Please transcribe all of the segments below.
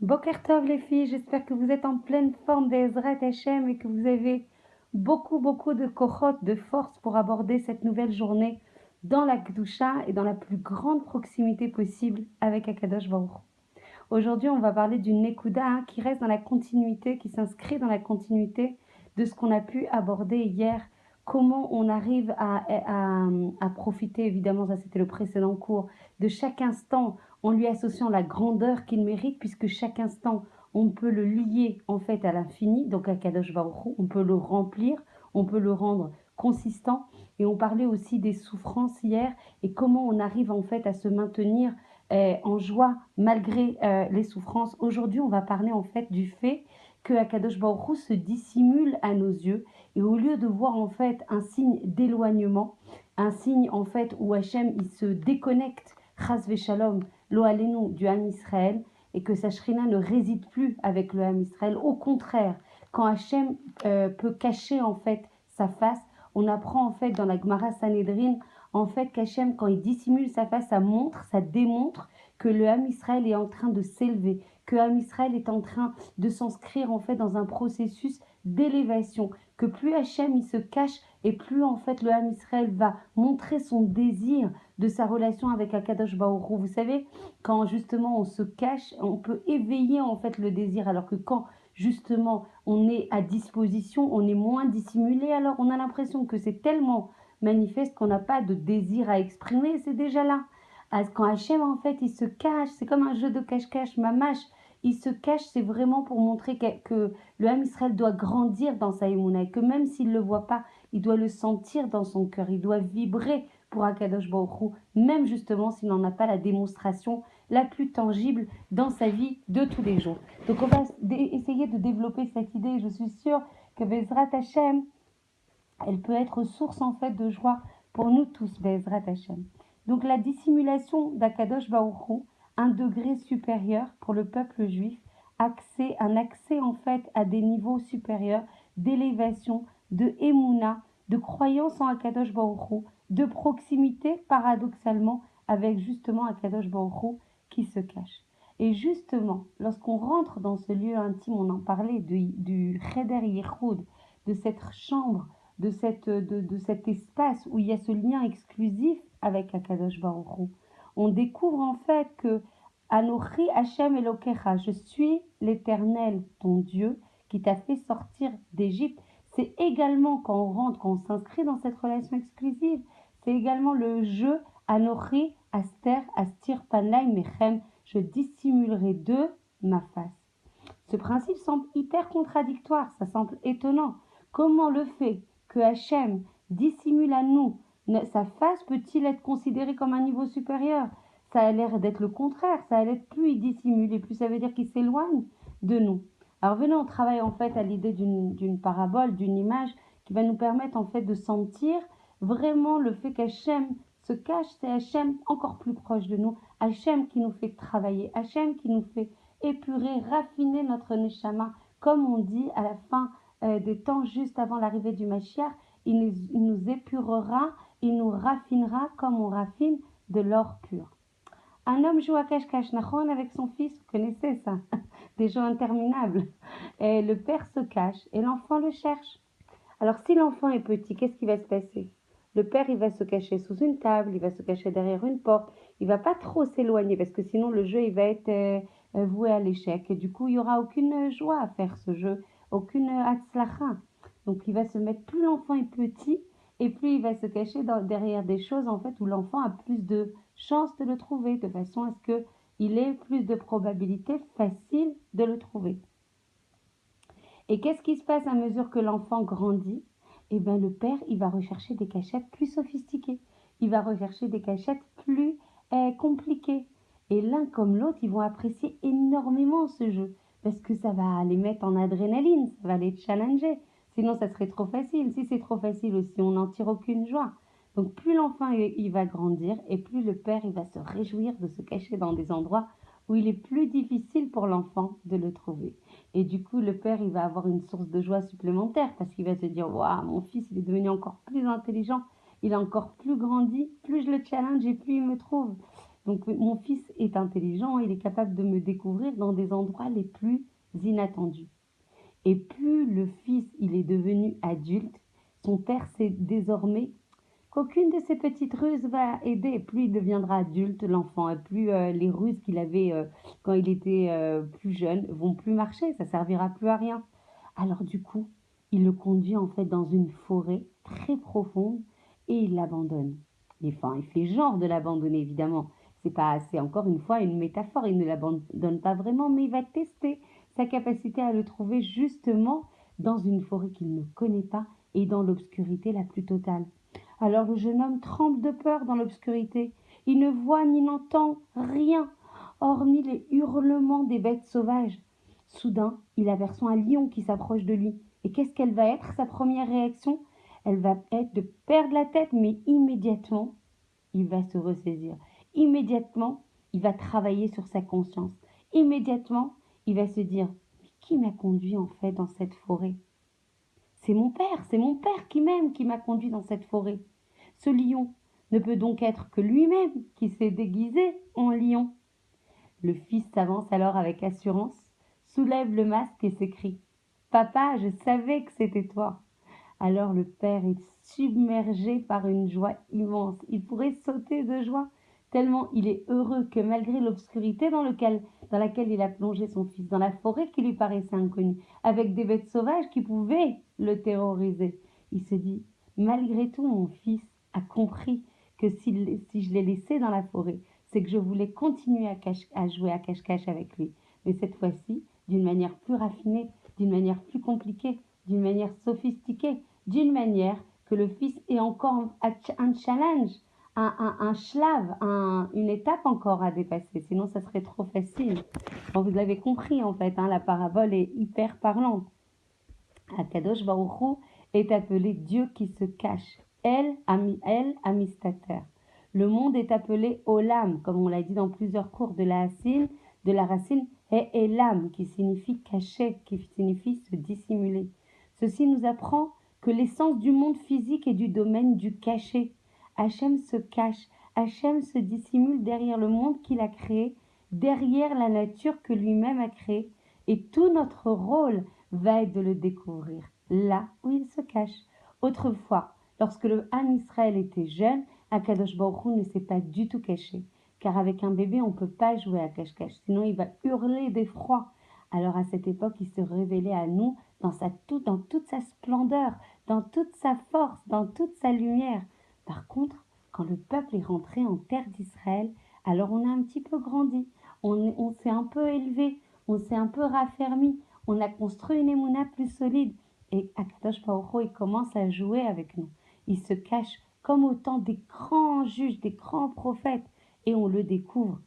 Boker Tov les filles, j'espère que vous êtes en pleine forme d'Ezrat Hashem et que vous avez beaucoup de kochot, de force pour aborder cette nouvelle journée dans la Kedusha et dans la plus grande proximité possible avec Akadosh Baruch Hu. Aujourd'hui, on va parler d'une Nekuda qui reste dans la continuité, qui s'inscrit dans la continuité de ce qu'on a pu aborder hier. Comment on arrive à profiter, évidemment, ça c'était le précédent cours, de chaque instant en lui associant la grandeur qu'il mérite, puisque chaque instant, on peut le lier en fait à l'infini, donc à Kadosh Baruch Hu, on peut le remplir, on peut le rendre consistant. Et on parlait aussi des souffrances hier et comment on arrive en fait à se maintenir en joie malgré les souffrances. Aujourd'hui, on va parler en fait du fait que Akadosh Baruch Hu se dissimule à nos yeux et au lieu de voir en fait un signe d'éloignement, un signe en fait où Hachem il se déconnecte, Chas Veshalom, Lo Alenu du Ham Israël, et que sa Shrina ne réside plus avec le Ham Israël. Au contraire, quand Hachem peut cacher en fait sa face, on apprend en fait dans la Gemara Sanhedrin en fait qu'Hachem, quand il dissimule sa face, ça démontre que le Ham Israël est en train de s'élever, que Ham Israël est en train de s'inscrire en fait dans un processus d'élévation, que plus Hachem il se cache et plus en fait le Ham Israël va montrer son désir de sa relation avec Akadosh Baruch Hu. Vous savez, quand justement on se cache, on peut éveiller en fait le désir, alors que quand justement on est à disposition, on est moins dissimulé, alors on a l'impression que c'est tellement manifeste qu'on n'a pas de désir à exprimer, c'est déjà là. Quand Hachem, en fait, il se cache, c'est comme un jeu de cache-cache, mamache, il se cache, c'est vraiment pour montrer que le Ham Israël doit grandir dans sa émouna, et que même s'il ne le voit pas, il doit le sentir dans son cœur, il doit vibrer pour Akadosh Baruch Hu, même justement s'il n'en a pas la démonstration la plus tangible dans sa vie de tous les jours. Donc on va essayer de développer cette idée, je suis sûre que Bezrat Hachem, elle peut être source en fait de joie pour nous tous, Bezrat Hashem. Donc la dissimulation d'Akadosh Baruch Hu, un degré supérieur pour le peuple juif, un accès en fait à des niveaux supérieurs d'élévation, de émouna, de croyance en Akadosh Baruch Hu, de proximité paradoxalement avec justement Akadosh Baruch Hu qui se cache. Et justement, lorsqu'on rentre dans ce lieu intime, on en parlait du Cheder Yehoud, de cette chambre, de cet espace où il y a ce lien exclusif avec Akadosh Baruch Hu. On découvre en fait que Anochi Hashem Elokecha, je suis l'Éternel, ton Dieu, qui t'a fait sortir d'Égypte. C'est également quand on rentre, quand on s'inscrit dans cette relation exclusive, c'est également le jeu Anochi Aster Astir Panay Mechem, je dissimulerai de ma face. Ce principe semble hyper contradictoire, ça semble étonnant. Comment le fait que Hachem dissimule à nous sa face peut-il être considéré comme un niveau supérieur? Ça a l'air d'être le contraire, ça a l'air plus il dissimule et plus ça veut dire qu'il s'éloigne de nous. Alors venez, on travaille en fait à l'idée d'une parabole, d'une image qui va nous permettre en fait de sentir vraiment le fait qu'Hachem se cache, c'est Hachem encore plus proche de nous, Hachem qui nous fait travailler, Hachem qui nous fait épurer, raffiner notre neshama, comme on dit à la fin des temps, juste avant l'arrivée du Mashiach, il nous épurera, il nous raffinera comme on raffine de l'or pur. Un homme joue à cache-cache, Nachon, avec son fils, vous connaissez ça, des jeux interminables. Et le père se cache et l'enfant le cherche. Alors si l'enfant est petit, qu'est-ce qui va se passer? Le père, il va se cacher sous une table, il va se cacher derrière une porte, il va pas trop s'éloigner parce que sinon le jeu, il va être voué à l'échec. Et du coup, il n'y aura aucune joie à faire ce jeu, aucune hatzlacha. Donc il va se mettre, plus l'enfant est petit, et plus il va se cacher derrière des choses en fait où l'enfant a plus de chances de le trouver, de façon à ce qu'il ait plus de probabilité facile de le trouver. Et qu'est-ce qui se passe à mesure que l'enfant grandit? Eh bien, le père, il va rechercher des cachettes plus sophistiquées. Il va rechercher des cachettes plus compliquées. Et l'un comme l'autre, ils vont apprécier énormément ce jeu. Parce que ça va les mettre en adrénaline, ça va les challenger. Sinon, ça serait trop facile. Si c'est trop facile aussi, on n'en tire aucune joie. Donc, plus l'enfant il va grandir et plus le père, il va se réjouir de se cacher dans des endroits où il est plus difficile pour l'enfant de le trouver. Et du coup, le père, il va avoir une source de joie supplémentaire parce qu'il va se dire, waouh, mon fils, il est devenu encore plus intelligent, il a encore plus grandi, plus je le challenge et plus il me trouve. Donc mon fils est intelligent, il est capable de me découvrir dans des endroits les plus inattendus. Et plus le fils il est devenu adulte, son père sait désormais qu'aucune de ces petites ruses va aider. Plus il deviendra adulte, l'enfant, et plus les ruses qu'il avait quand il était plus jeune vont plus marcher, ça servira plus à rien. Alors du coup, il le conduit en fait dans une forêt très profonde et il l'abandonne. Enfin, il fait genre de l'abandonner évidemment. C'est encore une fois une métaphore. Il ne l'abandonne pas vraiment, mais il va tester sa capacité à le trouver justement dans une forêt qu'il ne connaît pas et dans l'obscurité la plus totale. Alors le jeune homme tremble de peur dans l'obscurité. Il ne voit ni n'entend rien, hormis les hurlements des bêtes sauvages. Soudain, il aperçoit un lion qui s'approche de lui. Et qu'est-ce qu'elle va être sa première réaction? Elle va être de perdre la tête, mais immédiatement, il va se ressaisir. Immédiatement, il va travailler sur sa conscience. Immédiatement, il va se dire, mais qui m'a conduit en fait dans cette forêt? C'est mon père qui m'aime qui m'a conduit dans cette forêt. Ce lion ne peut donc être que lui-même qui s'est déguisé en lion. Le fils s'avance alors avec assurance, soulève le masque et s'écrie: Papa, je savais que c'était toi. Alors le père est submergé par une joie immense. Il pourrait sauter de joie, tellement il est heureux que malgré l'obscurité dans laquelle il a plongé son fils, dans la forêt qui lui paraissait inconnue, avec des bêtes sauvages qui pouvaient le terroriser, il se dit, malgré tout, mon fils a compris que si je l'ai laissé dans la forêt, c'est que je voulais continuer à jouer à cache-cache avec lui. Mais cette fois-ci, d'une manière plus raffinée, d'une manière plus compliquée, d'une manière sophistiquée, d'une manière que le fils ait encore un challenge, un shlave, une étape encore à dépasser. Sinon, ça serait trop facile. Bon, vous l'avez compris, en fait, la parabole est hyper parlante. Akadosh Baruch Hu est appelé Dieu qui se cache. El Amistater. Le monde est appelé Olam, comme on l'a dit dans plusieurs cours de la racine et Elam, qui signifie cacher, qui signifie se dissimuler. Ceci nous apprend que l'essence du monde physique est du domaine du caché. Hachem se cache, Hachem se dissimule derrière le monde qu'il a créé, derrière la nature que lui-même a créée, et tout notre rôle va être de le découvrir, là où il se cache. Autrefois, lorsque le Ham Israël était jeune, Akadosh Baruch Hu ne s'est pas du tout caché, car avec un bébé, on ne peut pas jouer à cache-cache, sinon il va hurler d'effroi. Alors à cette époque, il se révélait à nous dans toute sa splendeur, dans toute sa force, dans toute sa lumière. Par contre, quand le peuple est rentré en terre d'Israël, alors on a un petit peu grandi, on s'est un peu élevé, on s'est un peu raffermi, on a construit une émouna plus solide. Et Akadosh Baruch Hu, il commence à jouer avec nous. Il se cache comme au temps des grands juges, des grands prophètes. Et on le découvre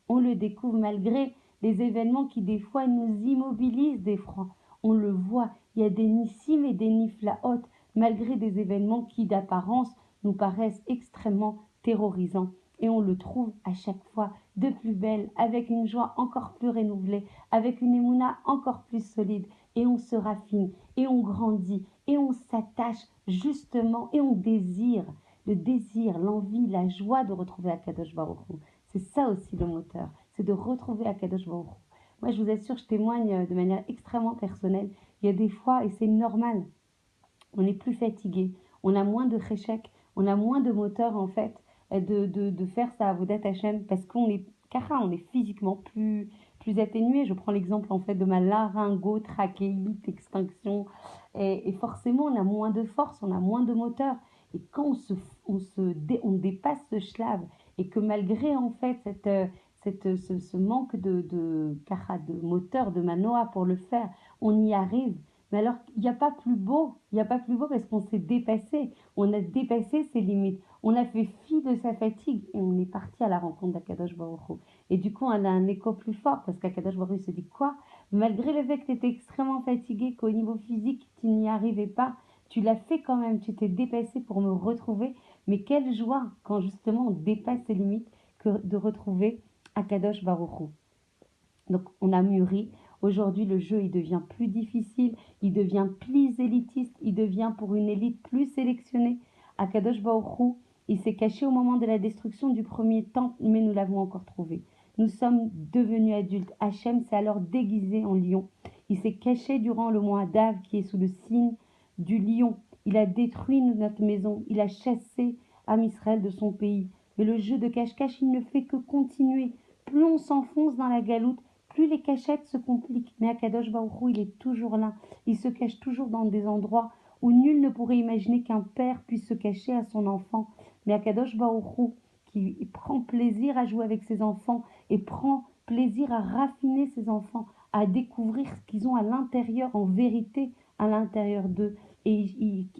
malgré les événements qui des fois nous immobilisent d'effroi. On le voit, il y a des nissim et des niflaot, malgré des événements qui d'apparence nous paraissent extrêmement terrorisants. Et on le trouve à chaque fois de plus belle, avec une joie encore plus renouvelée, avec une émouna encore plus solide. Et on se raffine, et on grandit, et on s'attache justement, et on désire. Le désir, l'envie, la joie de retrouver Akadosh Baruch Hu. C'est ça aussi le moteur, c'est de retrouver Akadosh Baruch Hu. Moi, je vous assure, je témoigne de manière extrêmement personnelle. Il y a des fois, et c'est normal, on est plus fatigué, on a moins de réchec, on a moins de moteur en fait de faire sa avodat Hashem parce qu'on est on est physiquement plus atténué. Je prends l'exemple en fait de ma laryngotrachéite extinction et forcément on a moins de force, on a moins de moteur. Et quand on dépasse ce shlave et que malgré en fait ce manque de moteur, de manoa pour le faire, on y arrive. Mais alors, il n'y a pas plus beau, il n'y a pas plus beau parce qu'on s'est dépassé, on a dépassé ses limites, on a fait fi de sa fatigue et on est parti à la rencontre d'Akadosh Baruch Hu. Et du coup, on a un écho plus fort parce qu'Akadosh Baruch Hu se dit quoi? Malgré le fait que tu étais extrêmement fatigué, qu'au niveau physique, tu n'y arrivais pas, tu l'as fait quand même, tu t'es dépassé pour me retrouver. Mais quelle joie quand justement on dépasse ses limites que de retrouver Akadosh Baruch Hu. Donc on a mûri. Aujourd'hui, le jeu, il devient plus difficile, il devient plus élitiste, il devient pour une élite plus sélectionnée. Akadosh Baruch Hu, Il s'est caché au moment de la destruction du premier temple, mais nous l'avons encore trouvé. Nous sommes devenus adultes. Hachem s'est alors déguisé en lion. Il s'est caché durant le mois d'Av qui est sous le signe du lion. Il a détruit notre maison. Il a chassé Am Israël de son pays. Mais le jeu de cache-cache, il ne fait que continuer. Plus on s'enfonce dans la galoute, plus les cachettes se compliquent. Mais Akadosh Baruch Hu, il est toujours là. Il se cache toujours dans des endroits où nul ne pourrait imaginer qu'un père puisse se cacher à son enfant. Mais Akadosh Baruch Hu, qui prend plaisir à jouer avec ses enfants et prend plaisir à raffiner ses enfants, à découvrir ce qu'ils ont à l'intérieur, en vérité, à l'intérieur d'eux. Et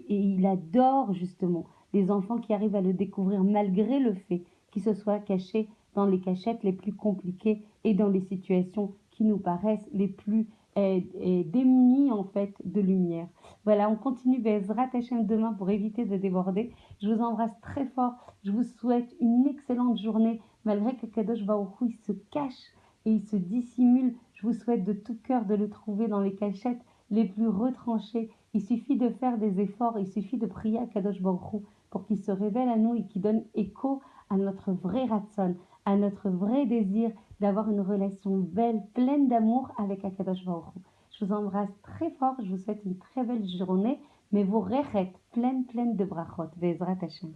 il adore justement les enfants qui arrivent à le découvrir malgré le fait qu'ils se soient cachés dans les cachettes les plus compliquées et dans les situations qui nous paraissent les plus démunies en fait de lumière. Voilà, on continue Bezrat Hashem demain pour éviter de déborder. Je vous embrasse très fort. Je vous souhaite une excellente journée malgré que Kadosh Baruch Hu, il se cache et il se dissimule. Je vous souhaite de tout cœur de le trouver dans les cachettes les plus retranchées. Il suffit de faire des efforts, il suffit de prier à Kadosh Baruch Hu pour qu'il se révèle à nous et qu'il donne écho à notre vrai ratson, à notre vrai désir d'avoir une relation belle, pleine d'amour avec Akadosh Baruch Hu. Je vous embrasse très fort, je vous souhaite une très belle journée, mais vos rechettes pleines de brachot, Bezrat Hashem.